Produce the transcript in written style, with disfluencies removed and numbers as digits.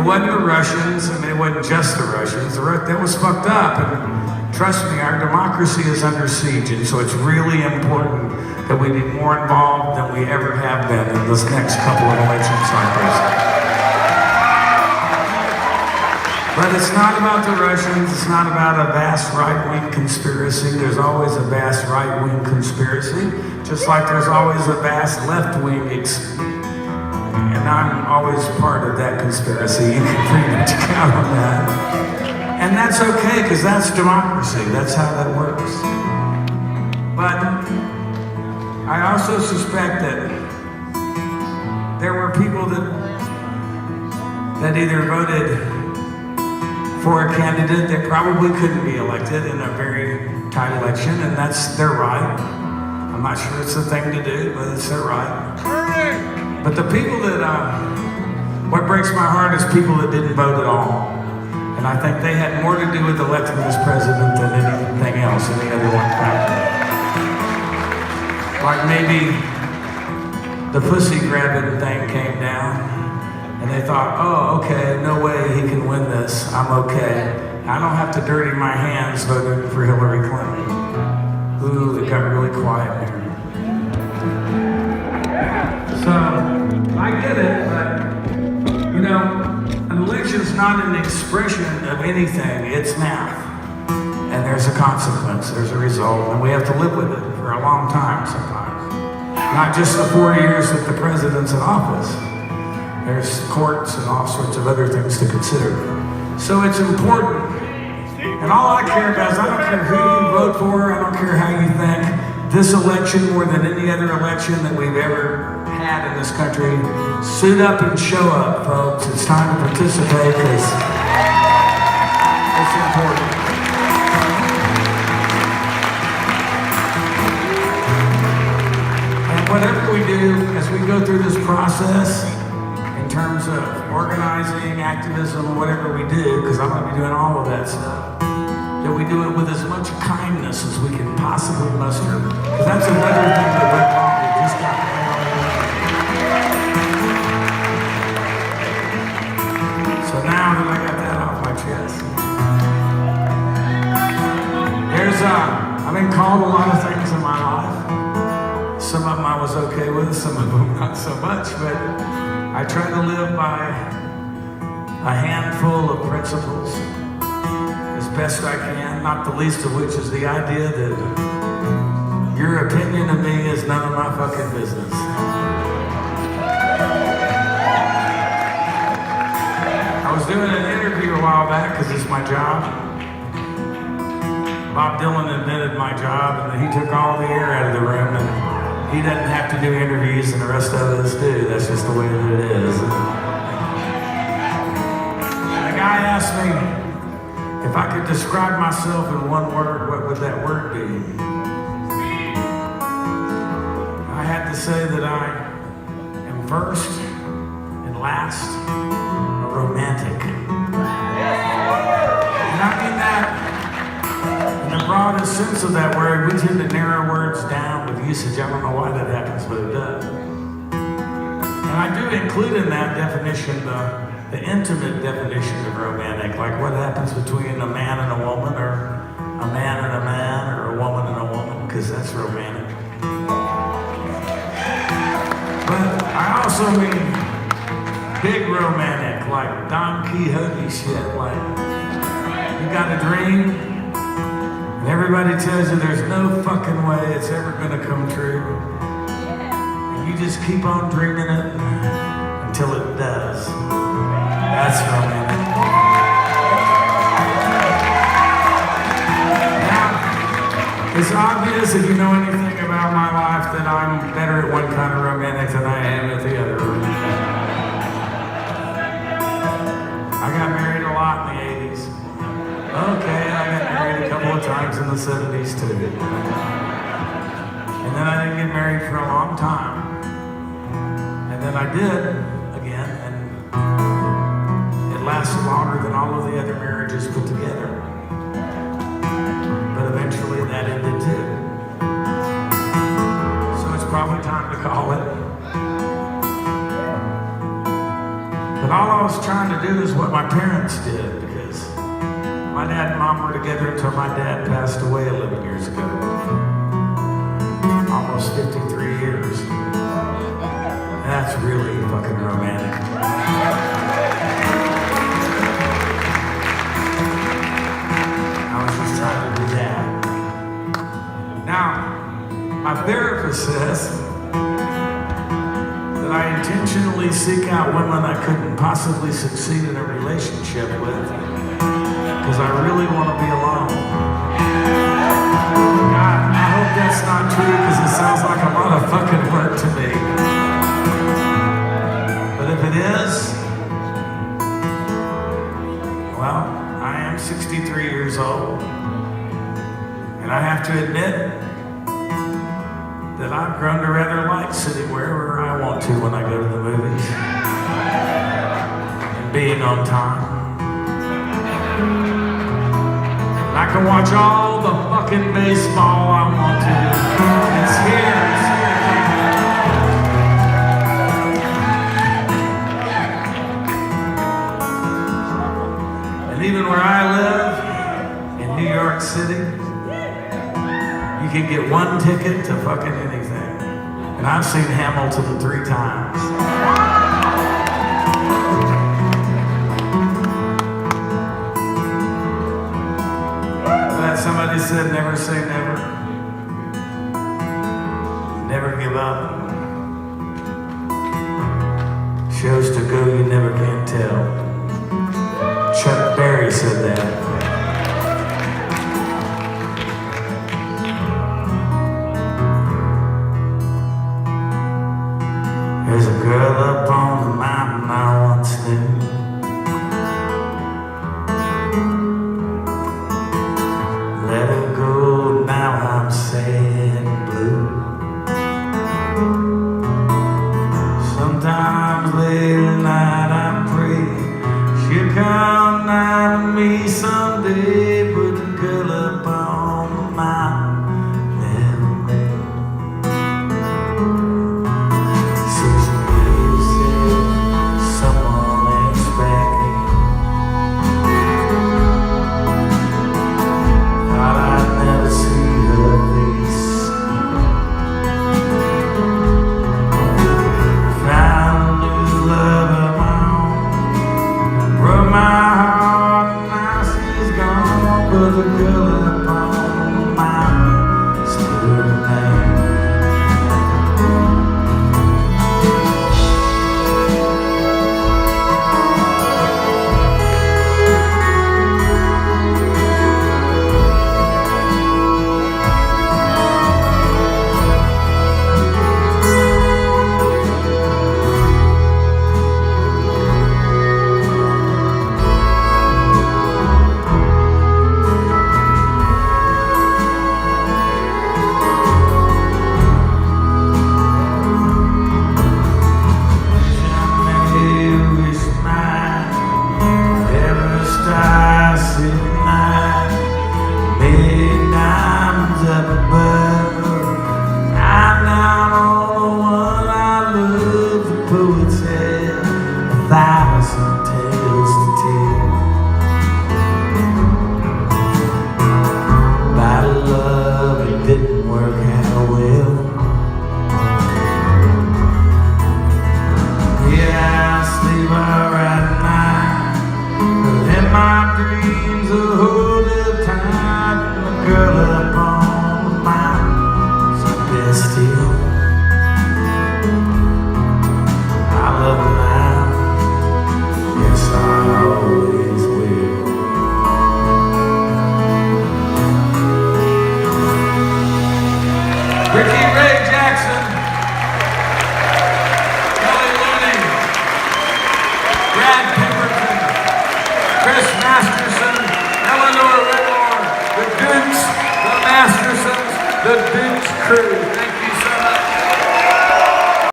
wasn't the Russians. I mean, it wasn't just the Russians. That was fucked up. And trust me, our democracy is under siege, and so it's really important that we be more involved than we ever have been in this next couple of election cycles. But it's not about the Russians. It's not about a vast right-wing conspiracy. There's always a vast right-wing conspiracy, just like there's always a vast left-wing and I'm always part of that conspiracy. You can pretty much count on that. And that's okay, because that's democracy. That's how that works. But I also suspect that there were people that either voted for a candidate that probably couldn't be elected in a very tight election, and that's their right. I'm not sure it's the thing to do, but it's their right. But the people that, what breaks my heart is people that didn't vote at all. And I think they had more to do with electing this president than anything else, any other one factor. Like maybe the pussy grabbing thing came down, and they thought, oh, okay, no way he can win this. I'm okay. I don't have to dirty my hands voting for Hillary Clinton. Ooh, it got really quiet here. So, I get it, but, you know, an election's not an expression of anything. It's math. And there's a consequence, there's a result, and we have to live with it for a long time sometimes. Not just the 4 years that the president's in office. There's courts and all sorts of other things to consider. So it's important. And all I care about is I don't care who you vote for, I don't care how you think. This election, more than any other election that we've ever had in this country, suit up and show up, folks. It's time to participate because it's important. And whatever we do as we go through this process, in terms of organizing, activism, whatever we do, because I'm going to be doing all of that stuff, that we do it with as much kindness as we can possibly muster. Because that's another thing that went wrong. We just got to So now that I got that off my chest, I've been called a lot of things in my life. Some of them I was okay with, some of them not so much, but I try to live by a handful of principles as best I can, not the least of which is the idea that your opinion of me is none of my fucking business. I was doing an interview a while back because it's my job. Bob Dylan invented my job and he took all the air out of the room, and he doesn't have to do interviews and the rest of us do. That's just the way that it is. The guy asked me if I could describe myself in one word, what would that word be? I had to say that I am first and last a romantic. And I mean that in the broadest sense of that word. We tend to narrow words down with usage. I don't know why that happens, but it does. And I do include in that definition the intimate definition of romantic, like what happens between a man and a woman, or a man and a man, or a woman and a woman, because that's romantic. But I also mean big romantic, like Don Quixote shit, like you got a dream, and everybody tells you there's no fucking way it's ever gonna come true. And you just keep on dreaming it until it does. That's romantic. Now, it's obvious if you know anything about my life that I'm better at one kind of romantic than I am at the other. I got married a lot in the 80s. Okay, I got married a couple of times in the 70s too. And then I didn't get married for a long time. And then I did again, and it lasted longer than all of the other marriages put together. But eventually that ended too. So it's probably time to call it. But all I was trying to do is what my parents did, because my dad and mom were together until my dad passed away 11 years ago. Almost 53 years. That's really fucking romantic. I was just trying to do that. Now, my therapist says that I intentionally seek out women I couldn't possibly succeed in a relationship with because I really want to be alone. God, I hope that's not true because it sounds like a lot of fucking work to me. But if it is, well, I am 63 years old, and I have to admit that I've grown to rather like sitting wherever I want to when I go to the movies and being on time. I can watch all the fucking baseball I want to. It's here. And even where I live, in New York City, you can get one ticket to fucking anything. And I've seen Hamilton 3 times. Somebody said, never say never. Never give up. Shows to go, you never can tell. Chuck Berry said that. There's a girl up on the mountain I once knew. Let her go, now I'm sad and blue. Sometimes late at night I pray she'll come nigh to me someday. But the girl up on the mountain never met. So she lives there, someone expecting. Thought I'd never see her face. Found a new love of my own. Broke my heart and now she's gone. But the girl up on the mountain still remains. Didn't work out well. Yeah, I sleep alright at night, but in my dreams the whole time, the girl up on the mountain's the best still. I love her now, yes I always will. Ricky Ray Jackson, Kelly Looney, Brad Pemberton, Chris Masterson, Eleanor Whitmore, the Dukes, the Mastersons, the Dukes crew.